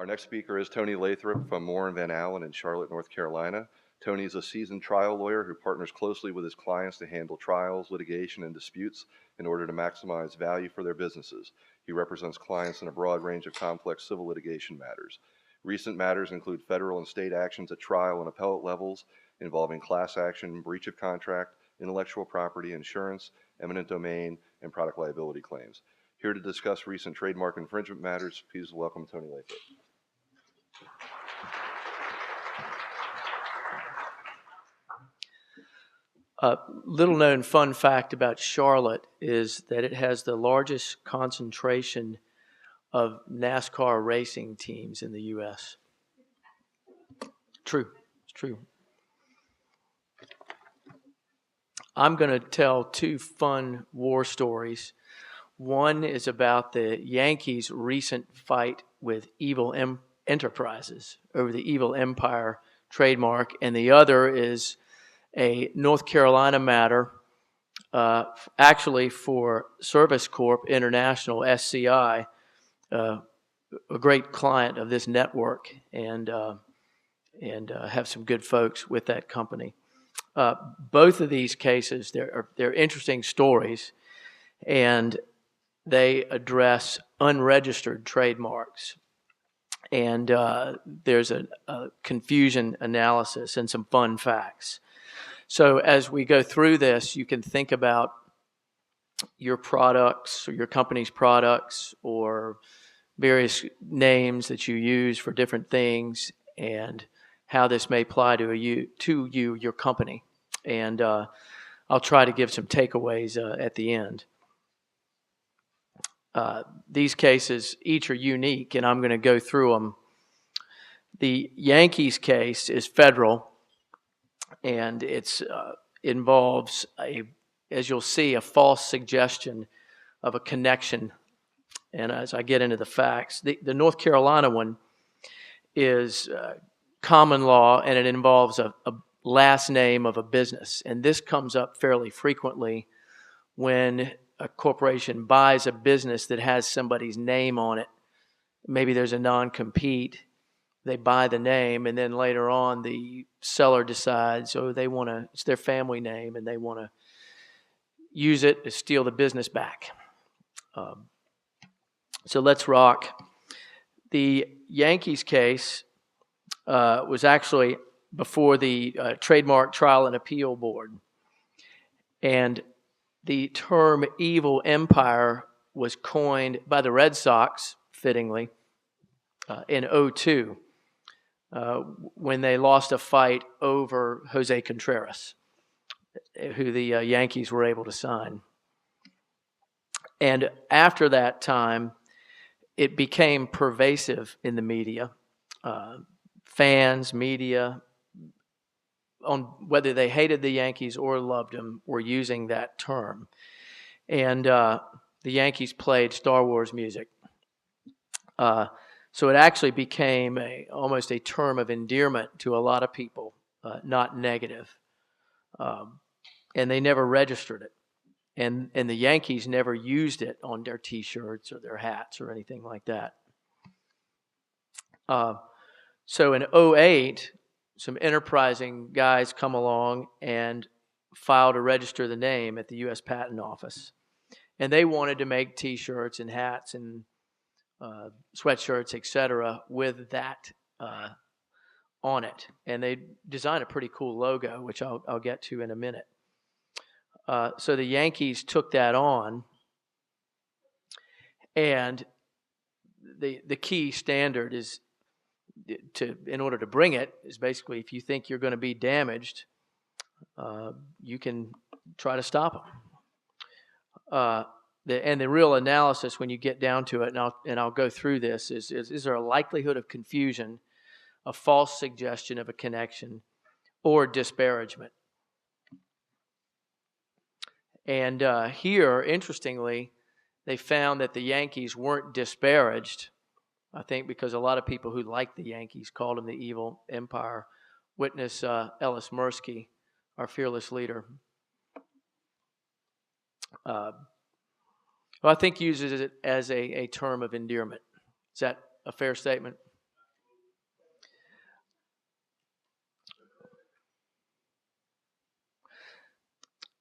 Our next speaker is Tony Lathrop from Moore & Van Allen in Charlotte, North Carolina. Tony is a seasoned trial lawyer who partners closely with his clients to handle trials, litigation, and disputes in order to maximize value for their businesses. He represents clients in a broad range of complex civil litigation matters. Recent matters include federal and state actions at trial and appellate levels involving class action, breach of contract, intellectual property, insurance, eminent domain, and product liability claims. Here to discuss recent trademark infringement matters, please welcome Tony Lathrop. A little known fun fact about Charlotte is that it has the largest concentration of NASCAR racing teams in the U.S. True, it's true. I'm going to tell two fun war stories. One is about the Yankees' recent fight with Evil Enterprises over the Evil Empire trademark, and the other is a North Carolina matter, actually for Service Corp International, SCI, a great client of this network, and have some good folks with that company. Both of these cases, they're interesting stories, and they address unregistered trademarks. And there's a confusion analysis and some fun facts. So as we go through this, you can think about your products or your company's products or various names that you use for different things and how this may apply to you, your company. And I'll try to give some takeaways at the end. These cases, each are unique, and I'm going to go through them. The Yankees case is federal, and it involves, as you'll see, a false suggestion of a connection. And as I get into the facts, the North Carolina one is common law, and it involves a last name of a business. And this comes up fairly frequently when a corporation buys a business that has somebody's name on it. Maybe there's a non-compete. They buy the name, and then later on the seller decides, it's their family name, and they want to use it to steal the business back. So let's rock. The Yankees case was actually before the Trademark Trial and Appeal Board. And the term evil empire was coined by the Red Sox, fittingly, in 2002 when they lost a fight over Jose Contreras, who the Yankees were able to sign. And after that time, it became pervasive in the media. Fans, media, on whether they hated the Yankees or loved them, were using that term. And the Yankees played Star Wars music. So it actually became almost a term of endearment to a lot of people, not negative. And they never registered it. And the Yankees never used it on their T-shirts or their hats or anything like that. So in 2008, some enterprising guys come along and file to register the name at the U.S. Patent Office. And they wanted to make T-shirts and hats and sweatshirts, etc., with that on it. And they designed a pretty cool logo, which I'll get to in a minute. So the Yankees took that on, and the key standard is in order to bring it is basically, if you think you're going to be damaged, you can try to stop them. And the real analysis, when you get down to it, and I'll go through this, is there a likelihood of confusion, a false suggestion of a connection, or disparagement? And here, interestingly, they found that the Yankees weren't disparaged, I think because a lot of people who liked the Yankees called them the evil empire. Witness Ellis Mursky, our fearless leader. I think uses it as a term of endearment. Is that a fair statement?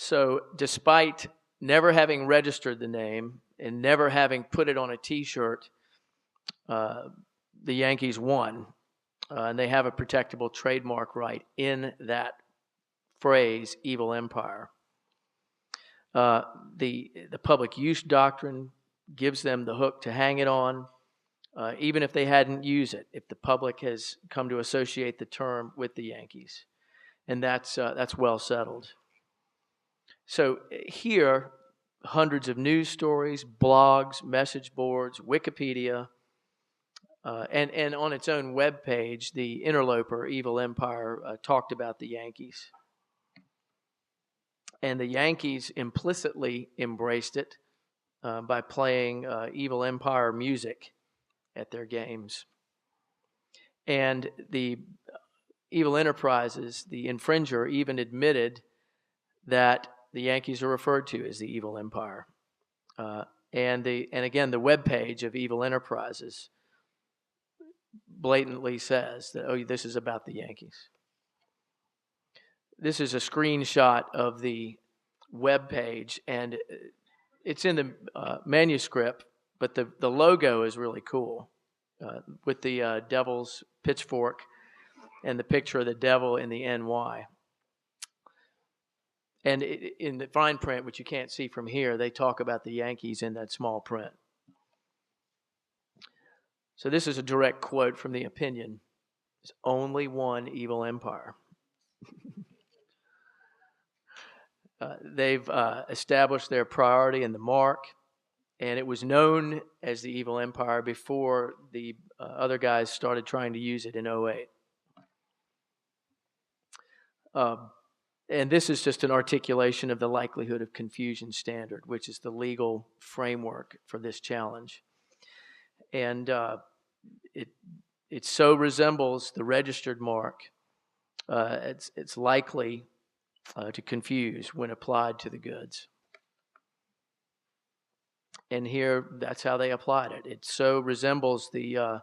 So despite never having registered the name and never having put it on a T-shirt, the Yankees won. And they have a protectable trademark right in that phrase, evil empire. The public use doctrine gives them the hook to hang it on, even if they hadn't used it, if the public has come to associate the term with the Yankees. And that's well settled. So here, hundreds of news stories, blogs, message boards, Wikipedia, and on its own webpage, the interloper, Evil Empire, talked about the Yankees. And the Yankees implicitly embraced it by playing Evil Empire music at their games. And the Evil Enterprises, the infringer, even admitted that the Yankees are referred to as the Evil Empire. And again, the webpage of Evil Enterprises blatantly says that, oh, this is about the Yankees. This is a screenshot of the webpage, and it's in the manuscript, but the logo is really cool with the devil's pitchfork and the picture of the devil in the NY. And in the fine print, which you can't see from here, they talk about the Yankees in that small print. So this is a direct quote from the opinion. There's only one evil empire. They've established their priority in the mark, and it was known as the evil empire before the other guys started trying to use it in 2008. And this is just an articulation of the likelihood of confusion standard, which is the legal framework for this challenge. And it so resembles the registered mark, it's likely to confuse when applied to the goods. And here, that's how they applied it. It so resembles the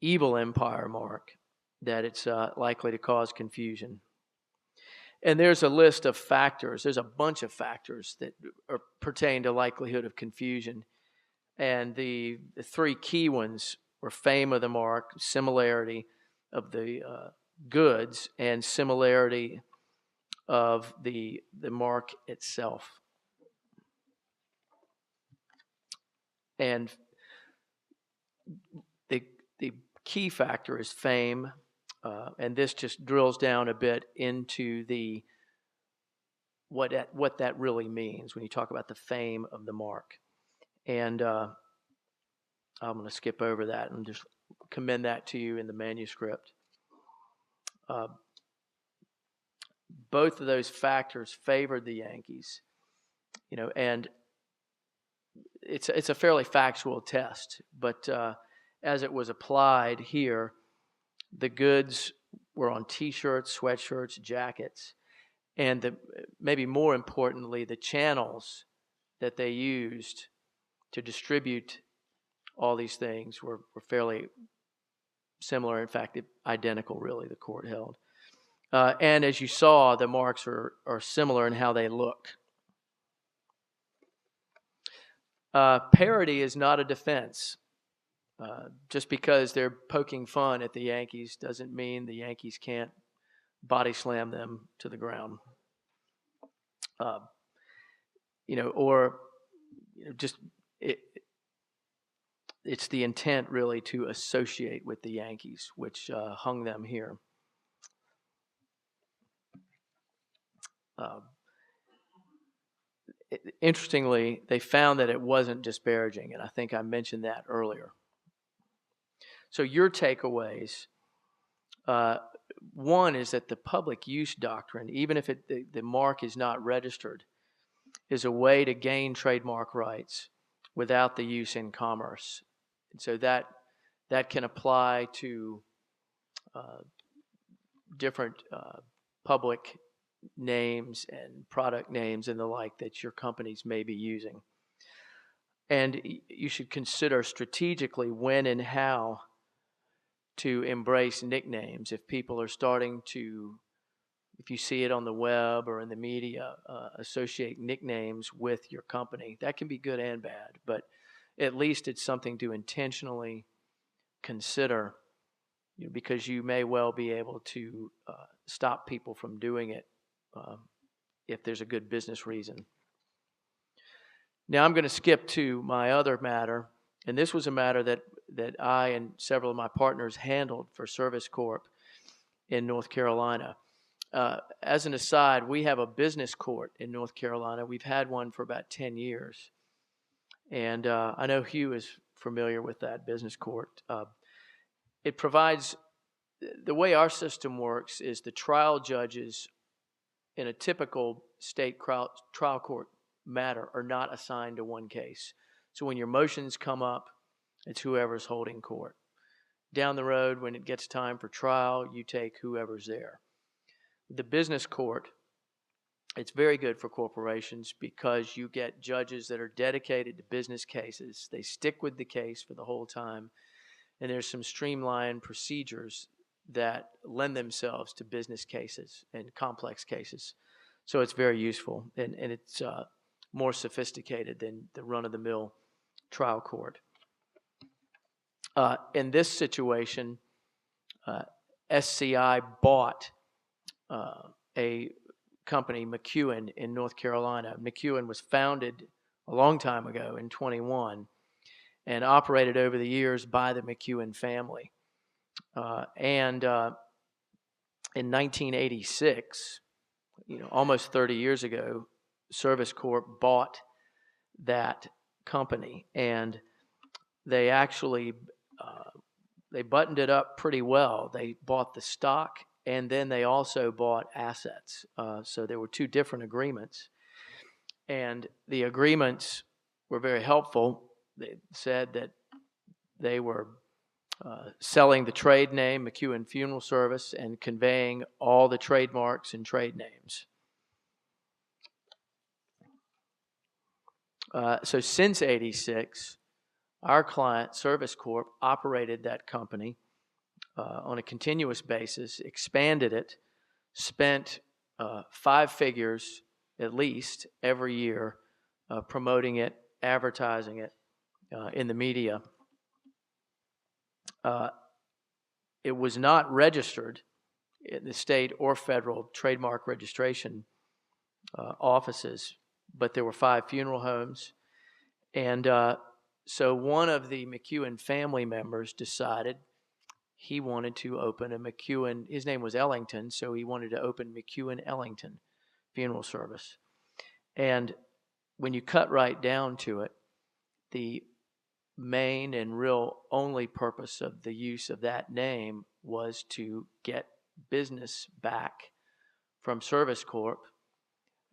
evil empire mark that it's likely to cause confusion. And there's a list of factors. There's a bunch of factors that pertain to likelihood of confusion. And the three key ones were fame of the mark, similarity of the goods, and similarity of the mark itself. And the key factor is fame, and this just drills down a bit into what that really means when you talk about the fame of the mark. And I'm going to skip over that and just commend that to you in the manuscript. Both of those factors favored the Yankees, and it's a fairly factual test, but as it was applied here, the goods were on T-shirts, sweatshirts, jackets, and maybe more importantly, the channels that they used to distribute all these things were fairly similar, in fact, identical, really, the court held. And as you saw, the marks are similar in how they look. Parody is not a defense. Just because they're poking fun at the Yankees doesn't mean the Yankees can't body slam them to the ground. It's the intent really to associate with the Yankees, which hung them here. Interestingly, they found that it wasn't disparaging, and I think I mentioned that earlier. So your takeaways, one is that the public use doctrine, even if the mark is not registered, is a way to gain trademark rights without the use in commerce. And so that can apply to different public names and product names and the like that your companies may be using. And you should consider strategically when and how to embrace nicknames if people are starting to if you see it on the web or in the media, associate nicknames with your company. That can be good and bad, but at least it's something to intentionally consider, because you may well be able to stop people from doing it if there's a good business reason. Now I'm going to skip to my other matter, and this was a matter that I and several of my partners handled for Service Corp in North Carolina. As an aside, we have a business court in North Carolina. We've had one for about 10 years. And I know Hugh is familiar with that business court. It provides, the way our system works is the trial judges in a typical state trial court matter are not assigned to one case. So when your motions come up, it's whoever's holding court. Down the road, when it gets time for trial, you take whoever's there. The business court, it's very good for corporations because you get judges that are dedicated to business cases. They stick with the case for the whole time, and there's some streamlined procedures that lend themselves to business cases and complex cases. So it's very useful, and it's more sophisticated than the run-of-the-mill trial court. In this situation, SCI bought a company, McEwen, in North Carolina. McEwen was founded a long time ago in 21 and operated over the years by the McEwen family. And in 1986, almost 30 years ago, Service Corp bought that company, and they actually they buttoned it up pretty well. They bought the stock, and then they also bought assets. So there were two different agreements. And the agreements were very helpful. They said that they were selling the trade name, McEwen Funeral Service, and conveying all the trademarks and trade names. So since '86, our client, Service Corp, operated that company on a continuous basis, expanded it, spent 5 figures at least every year promoting it, advertising it in the media. It was not registered in the state or federal trademark registration offices, but there were 5 funeral homes. And so one of the McEwen family members decided he wanted to open a McEwen, his name was Ellington, so he wanted to open McEwen Ellington Funeral Service. And when you cut right down to it, the main and real only purpose of the use of that name was to get business back from Service Corp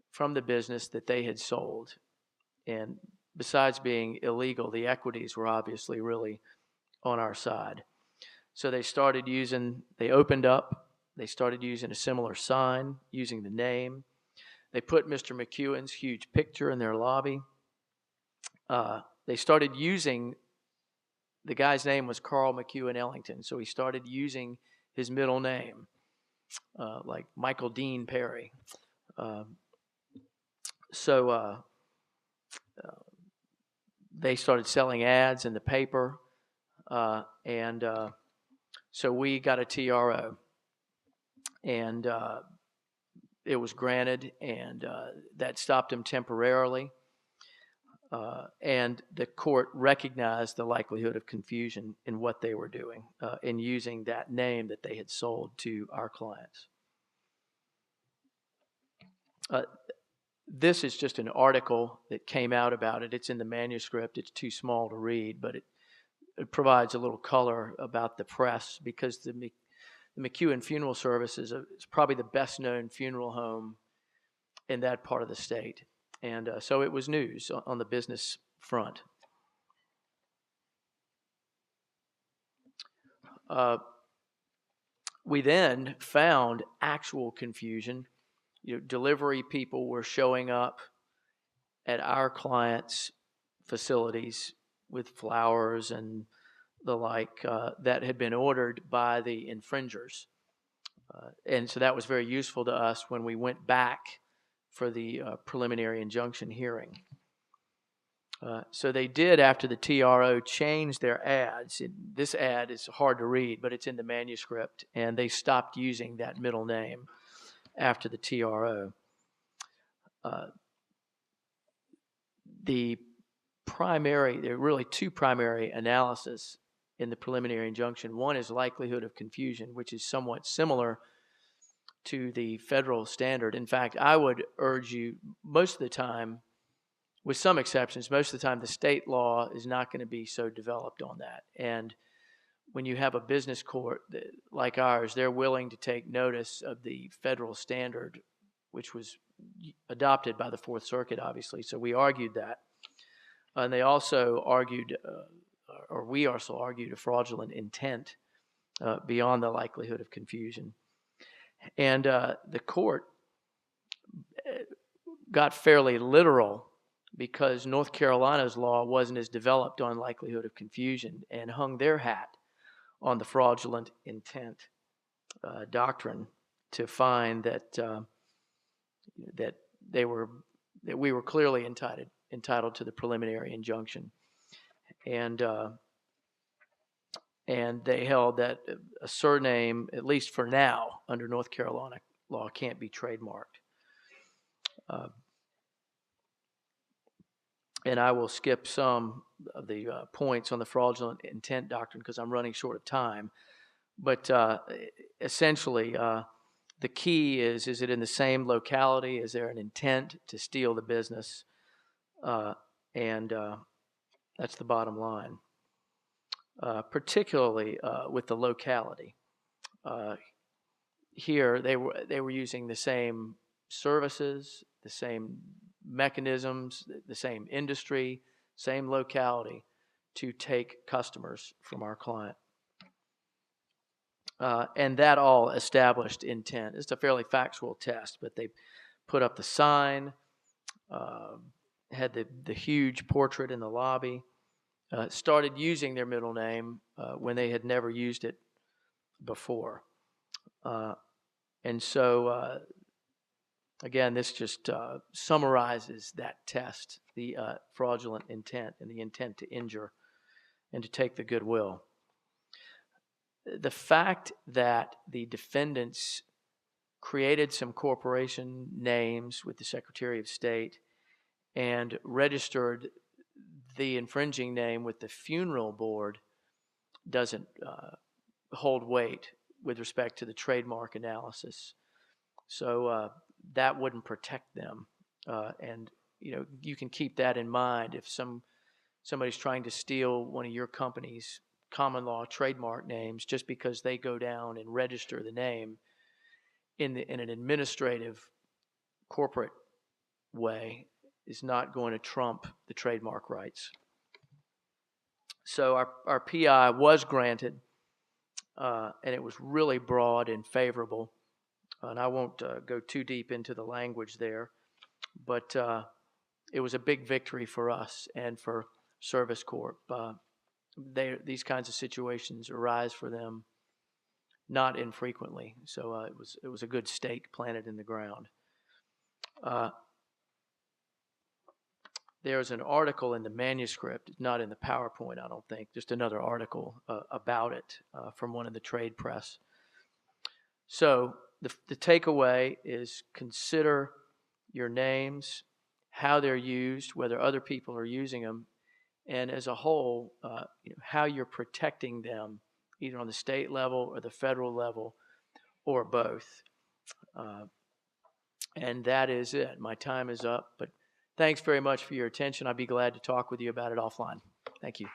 from the business that they had sold. And besides being illegal, the equities were obviously really on our side. So they started using a similar sign, using the name. They put Mr. McEwen's huge picture in their lobby. They started using, the guy's name was Carl McEwen Ellington, so he started using his middle name, like Michael Dean Perry. So they started selling ads in the paper, and so we got a TRO, and it was granted, and that stopped him temporarily. And the court recognized the likelihood of confusion in what they were doing in using that name that they had sold to our clients. This is just an article that came out about it. It's in the manuscript. It's too small to read, but it provides a little color about the press, because the McEwen Funeral Service is probably the best known funeral home in that part of the state. And so it was news on the business front. We then found actual confusion. Delivery people were showing up at our clients' facilities with flowers and the like that had been ordered by the infringers. And so that was very useful to us when we went back for the preliminary injunction hearing. So they did, after the TRO, change their ads. This ad is hard to read, but it's in the manuscript, and they stopped using that middle name after the TRO. There are really two primary analyses in the preliminary injunction. One is likelihood of confusion, which is somewhat similar to the federal standard. In fact, I would urge you, most of the time, with some exceptions, most of the time the state law is not going to be so developed on that. And when you have a business court like ours, they're willing to take notice of the federal standard, which was adopted by the Fourth Circuit, obviously. So we argued that. And they also argued, or we also argued, a fraudulent intent beyond the likelihood of confusion. And the court got fairly literal because North Carolina's law wasn't as developed on likelihood of confusion, and hung their hat on the fraudulent intent doctrine to find that that we were clearly entitled to the preliminary injunction, and they held that a surname, at least for now, under North Carolina law, can't be trademarked. And I will skip some of the points on the fraudulent intent doctrine because I'm running short of time. But essentially, the key is it in the same locality? Is there an intent to steal the business? And that's the bottom line. Particularly with the locality. Here, they were using the same services, the same mechanisms, the same industry, same locality to take customers from our client. And that all established intent. It's a fairly factual test, but they put up the sign, had the huge portrait in the lobby, started using their middle name when they had never used it before. And so, again, this just summarizes that test, the fraudulent intent and the intent to injure and to take the goodwill. The fact that the defendants created some corporation names with the Secretary of State and registered the infringing name with the funeral board doesn't hold weight with respect to the trademark analysis. So that wouldn't protect them. And you can keep that in mind if somebody's trying to steal one of your company's common law trademark names just because they go down and register the name in an administrative corporate way is not going to trump the trademark rights. So our PI was granted, and it was really broad and favorable. And I won't go too deep into the language there, but it was a big victory for us and for Service Corp. These kinds of situations arise for them not infrequently, so it was a good stake planted in the ground. There's an article in the manuscript, not in the PowerPoint, I don't think, just another article about it from one of the trade press. So the takeaway is consider your names, how they're used, whether other people are using them, and as a whole, how you're protecting them, either on the state level or the federal level, or both. And that is it. My time is up, but thanks very much for your attention. I'd be glad to talk with you about it offline. Thank you.